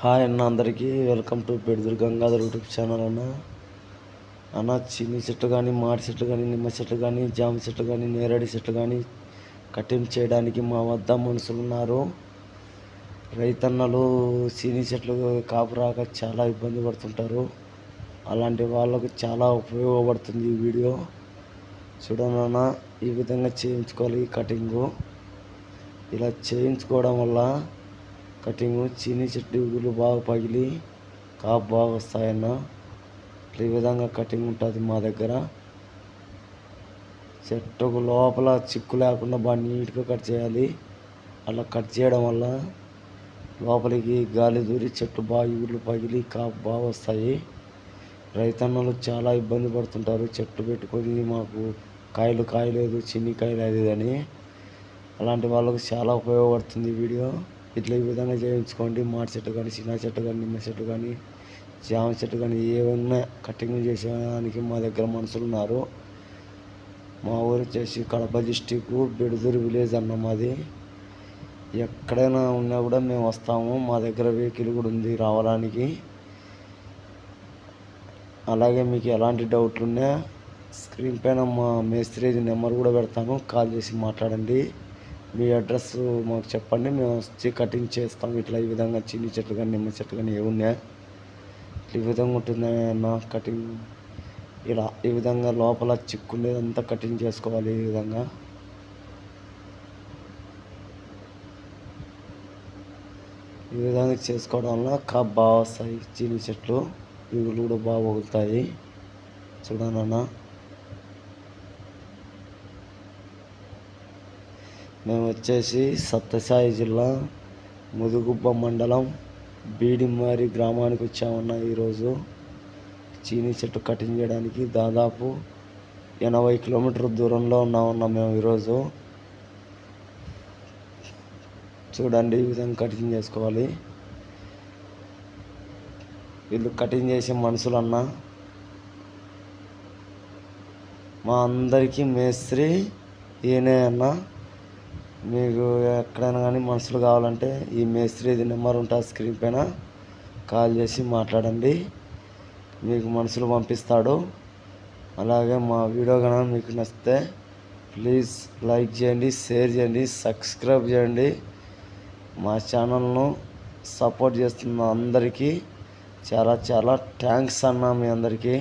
Hi అన్న, అందరికీ welcome to పెడుదురు గంగాధర్ యూట్యూబ్ ఛానల్. అన్న చిన్ని చెట్లు కానీ, మాడి చెట్లు కానీ, నిమ్మ చెట్లు కానీ, జామ చెట్లు కానీ, నేరేడు చెట్లు కానీ కటింగ్ చేయడానికి మా వద్ద మనుషులు ఉన్నారు. రైతన్నలు చిన్ని చెట్లు కాపు రాక చాలా ఇబ్బంది పడుతుంటారు. అలాంటి వాళ్ళకు చాలా ఉపయోగపడుతుంది ఈ వీడియో. చూడనన్నా ఈ విధంగా చేయించుకోవాలి కటింగు. ఇలా చేయించుకోవడం వల్ల కటింగు చిన్ని చెట్లు బాగా పగిలి కాపు బాగా వస్తాయన్న. ఈ విధంగా కటింగ్ ఉంటుంది మా దగ్గర. చెట్టుకు లోపల చిక్కు లేకుండా బాగా నీట్గా కట్ చేయాలి. అలా కట్ చేయడం వల్ల లోపలికి గాలి దూరి చెట్టు బాగా ఇగుళ్ళు పగిలి కాపు బాగా వస్తాయి. రైతన్నలు చాలా ఇబ్బంది పడుతుంటారు. చెట్టు పెట్టుకొని మాకు కాయలు కాయలేదు, చిన్ని కాయలు అది అని. అలాంటి వాళ్ళకు చాలా ఉపయోగపడుతుంది ఈ వీడియో. ఇట్లా ఈ విధంగా చేయించుకోండి. మాడి చెట్టు కానీ, చిన్న చెట్టు కానీ, నిమ్మ చెట్టు కానీ, జామ చెట్టు కానీ ఏమన్నా కటింగ్ చేసేదానికి మా దగ్గర మనుషులు ఉన్నారు. మా ఊరు వచ్చేసి కడప డిస్టిక్ బెడుదూరు విలేజ్ అన్న మాది. ఎక్కడైనా ఉన్నా కూడా మేము వస్తాము. మా దగ్గర వెహికల్ కూడా ఉంది రావడానికి. అలాగే మీకు ఎలాంటి డౌట్లు ఉన్నా స్క్రీన్ పైన మా మేస్త్రి నెంబర్ కూడా పెడతాను, కాల్ చేసి మాట్లాడండి. మీ అడ్రస్ మాకు చెప్పండి, మేము వచ్చి కటింగ్ చేస్తాం. ఇట్లా ఈ విధంగా చిన్ని చెట్లు కానీ, నిమ్మ చెట్లు కానీ ఏమున్నాయి ఈ విధంగా ఉంటుంది అన్న కటింగ్. ఇలా ఈ విధంగా లోపల చిక్కుండేదంతా కటింగ్ చేసుకోవాలి. ఈ విధంగా చేసుకోవడం వల్ల కాపు బాగా వస్తాయి. చిన్ని చెట్లు ఇగులు కూడా బాగా వగులుతాయి. చూడండి అన్న, మేము వచ్చేసి సత్యసాయి జిల్లా ముదుగుబ్బ మండలం బీడిమారి గ్రామానికి వచ్చామన్న. ఈరోజు చీనీ చెట్టు కటింగ్ చేయడానికి దాదాపు 80 కిలోమీటర్ల దూరంలో ఉన్నామన్నా మేము ఈరోజు. చూడండి ఈ విధంగా కటింగ్ చేసుకోవాలి. వీళ్ళు కటింగ్ చేసే మనుషులన్న. మా అందరికీ మేస్త్రి ఈయనే అన్న. మీకు ఎక్కడైనా కానీ మనుషులు కావాలంటే ఈ మేస్త్రిది నెంబర్ ఉంటుంది స్క్రీన్ పైన, కాల్ చేసి మాట్లాడండి. మీకు మనుషులు పంపిస్తాడు. అలాగే మా వీడియో కనుక మీకు నచ్చితే ప్లీజ్ లైక్ చేయండి, షేర్ చేయండి, సబ్స్క్రైబ్ చేయండి. మా ఛానల్ను సపోర్ట్ చేస్తున్న అందరికీ చాలా చాలా థ్యాంక్స్ అన్న. మీ అందరికీ